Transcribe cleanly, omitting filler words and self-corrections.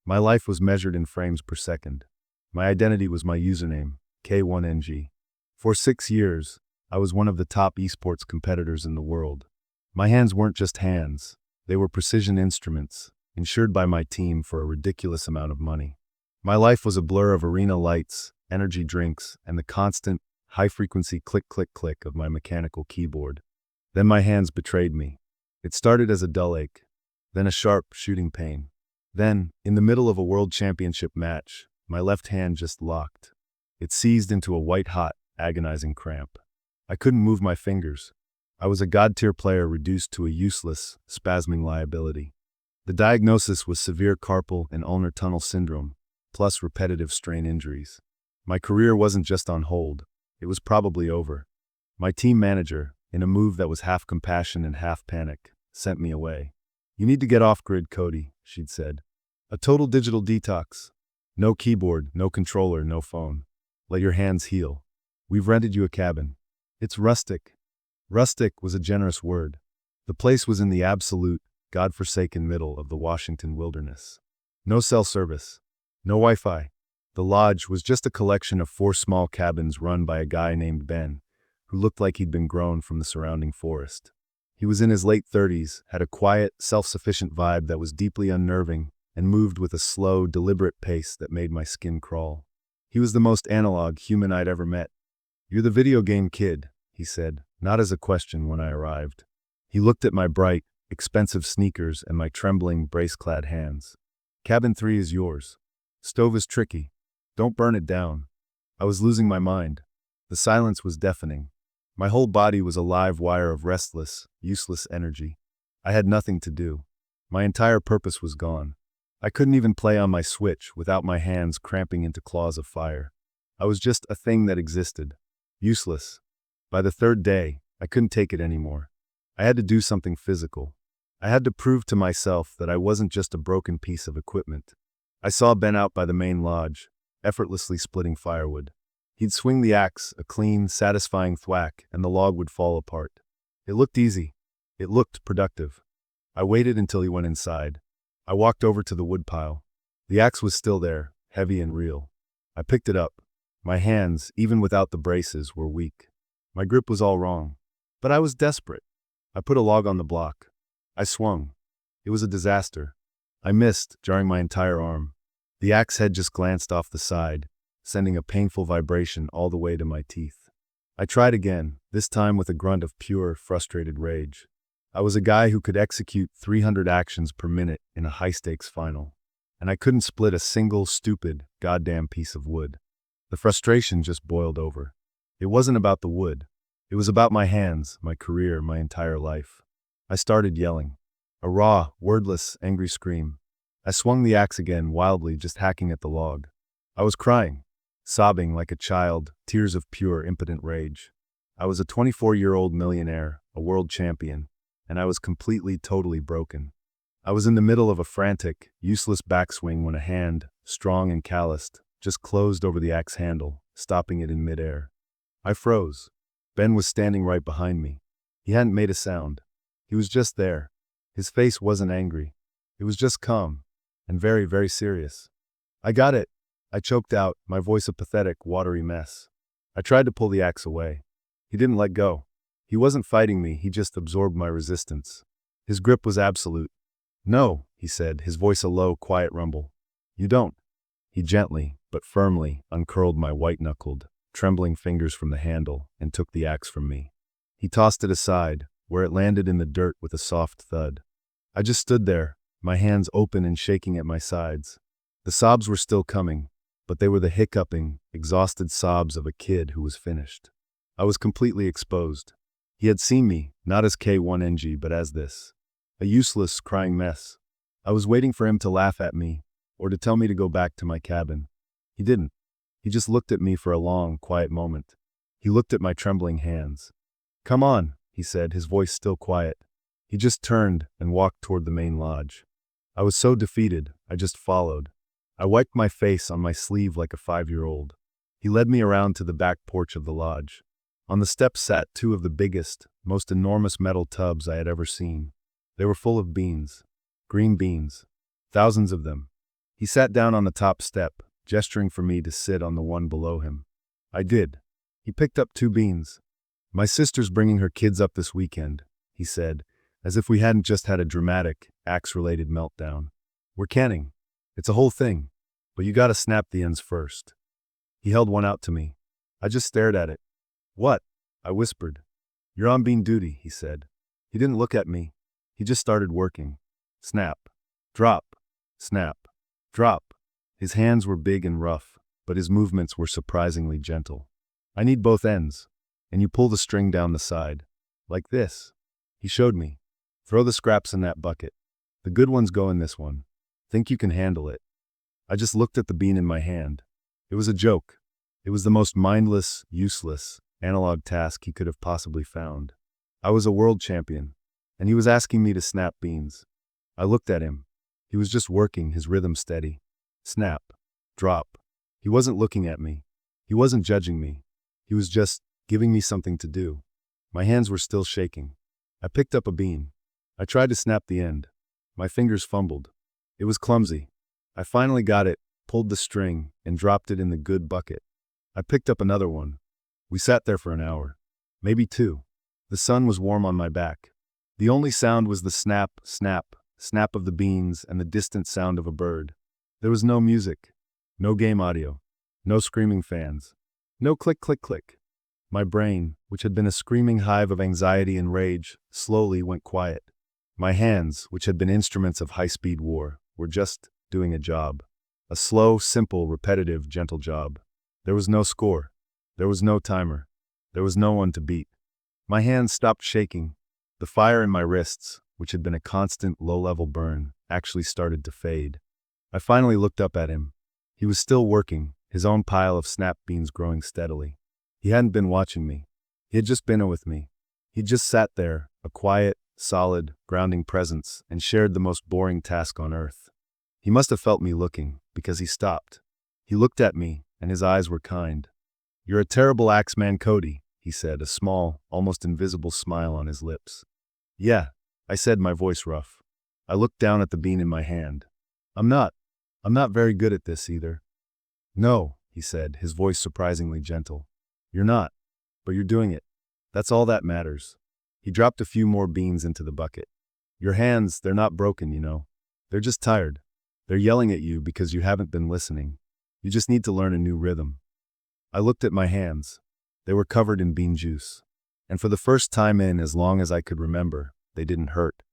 My life was measured in frames per second. My identity was my username, K1NG. For 6 years, I was one of the top esports competitors in the world. My hands weren't just hands, they were precision instruments, insured by my team for a ridiculous amount of money. My life was a blur of arena lights, energy drinks, and the constant, high-frequency click-click-click of my mechanical keyboard. Then my hands betrayed me. It started as a dull ache, then a sharp, shooting pain. Then, in the middle of a world championship match, my left hand just locked. It seized into a white-hot, agonizing cramp. I couldn't move my fingers. I was a god-tier player reduced to a useless, spasming liability. The diagnosis was severe carpal and ulnar tunnel syndrome, plus repetitive strain injuries. My career wasn't just on hold, it was probably over. My team manager, in a move that was half compassion and half panic, sent me away. "You need to get off-grid, Cody," she'd said. "A total digital detox. No keyboard, no controller, no phone. Let your hands heal. We've rented you a cabin. It's rustic." Rustic was a generous word. The place was in the absolute, God-forsaken middle of the Washington wilderness. No cell service. No Wi-Fi. The lodge was just a collection of 4 small cabins run by a guy named Ben, who looked like he'd been grown from the surrounding forest. He was in his late 30s, had a quiet, self-sufficient vibe that was deeply unnerving, and moved with a slow, deliberate pace that made my skin crawl. He was the most analog human I'd ever met. "You're the video game kid," he said, not as a question when I arrived. He looked at my bright, expensive sneakers and my trembling, brace-clad hands. "Cabin 3 is yours. Stove is tricky. Don't burn it down." I was losing my mind. The silence was deafening. My whole body was a live wire of restless, useless energy. I had nothing to do. My entire purpose was gone. I couldn't even play on my Switch without my hands cramping into claws of fire. I was just a thing that existed. Useless. By the 3rd day, I couldn't take it anymore. I had to do something physical. I had to prove to myself that I wasn't just a broken piece of equipment. I saw Ben out by the main lodge, effortlessly splitting firewood. He'd swing the axe, a clean, satisfying thwack, and the log would fall apart. It looked easy. It looked productive. I waited until he went inside. I walked over to the woodpile. The axe was still there, heavy and real. I picked it up. My hands, even without the braces, were weak. My grip was all wrong. But I was desperate. I put a log on the block. I swung. It was a disaster. I missed, jarring my entire arm. The axe head just glanced off the side, sending a painful vibration all the way to my teeth. I tried again, this time with a grunt of pure, frustrated rage. I was a guy who could execute 300 actions per minute in a high-stakes final, and I couldn't split a single stupid, goddamn piece of wood. The frustration just boiled over. It wasn't about the wood. It was about my hands, my career, my entire life. I started yelling. A raw, wordless, angry scream. I swung the axe again, wildly, just hacking at the log. I was crying, sobbing like a child, tears of pure, impotent rage. I was a 24-year-old millionaire, a world champion, and I was completely, totally broken. I was in the middle of a frantic, useless backswing when a hand, strong and calloused, just closed over the axe handle, stopping it in midair. I froze. Ben was standing right behind me. He hadn't made a sound. He was just there. His face wasn't angry. It was just calm, and very, very serious. "I got it," I choked out, my voice a pathetic, watery mess. I tried to pull the axe away. He didn't let go. He wasn't fighting me, he just absorbed my resistance. His grip was absolute. "No," he said, his voice a low, quiet rumble. "You don't." He gently, but firmly, uncurled my white-knuckled, trembling fingers from the handle and took the axe from me. He tossed it aside, where it landed in the dirt with a soft thud. I just stood there, my hands open and shaking at my sides. The sobs were still coming, but they were the hiccuping, exhausted sobs of a kid who was finished. I was completely exposed. He had seen me, not as K1NG, but as this. A useless, crying mess. I was waiting for him to laugh at me, or to tell me to go back to my cabin. He didn't. He just looked at me for a long, quiet moment. He looked at my trembling hands. "Come on," he said, his voice still quiet. He just turned and walked toward the main lodge. I was so defeated, I just followed. I wiped my face on my sleeve like a 5-year-old. He led me around to the back porch of the lodge. On the steps sat 2 of the biggest, most enormous metal tubs I had ever seen. They were full of beans. Green beans. Thousands of them. He sat down on the top step, gesturing for me to sit on the one below him. I did. He picked up 2 beans. My sister's bringing her kids up this weekend, he said, as if we hadn't just had a dramatic, axe-related meltdown. We're canning. It's a whole thing, but you gotta snap the ends first. He held one out to me. I just stared at it. What? I whispered. You're on bean duty, he said. He didn't look at me. He just started working. Snap. Drop. Snap. Drop. His hands were big and rough, but his movements were surprisingly gentle. I need both ends, and you pull the string down the side. Like this. He showed me. Throw the scraps in that bucket. The good ones go in this one. Think you can handle it. I just looked at the bean in my hand. It was a joke. It was the most mindless, useless, analog task he could have possibly found. I was a world champion, and he was asking me to snap beans. I looked at him. He was just working, his rhythm steady. Snap. Drop. He wasn't looking at me. He wasn't judging me. He was just giving me something to do. My hands were still shaking. I picked up a bean. I tried to snap the end. My fingers fumbled. It was clumsy. I finally got it, pulled the string, and dropped it in the good bucket. I picked up another one. We sat there for an hour. Maybe 2. The sun was warm on my back. The only sound was the snap, snap, snap of the beans and the distant sound of a bird. There was no music, no game audio, no screaming fans, no click, click, click. My brain, which had been a screaming hive of anxiety and rage, slowly went quiet. My hands, which had been instruments of high-speed war, were just doing a job. A slow, simple, repetitive, gentle job. There was no score. There was no timer. There was no one to beat. My hands stopped shaking. The fire in my wrists, which had been a constant, low-level burn, actually started to fade. I finally looked up at him. He was still working, his own pile of snap beans growing steadily. He hadn't been watching me. He had just been with me. He'd just sat there, a quiet, solid, grounding presence, and shared the most boring task on earth. He must have felt me looking, because he stopped. He looked at me, and his eyes were kind. You're a terrible axeman, Cody, he said, a small, almost invisible smile on his lips. Yeah, I said, my voice rough. I looked down at the bean in my hand. I'm not very good at this either. No, he said, his voice surprisingly gentle. You're not, but you're doing it. That's all that matters. He dropped a few more beans into the bucket. Your hands, they're not broken, you know. They're just tired. They're yelling at you because you haven't been listening. You just need to learn a new rhythm. I looked at my hands. They were covered in bean juice. And for the first time in as long as I could remember, they didn't hurt.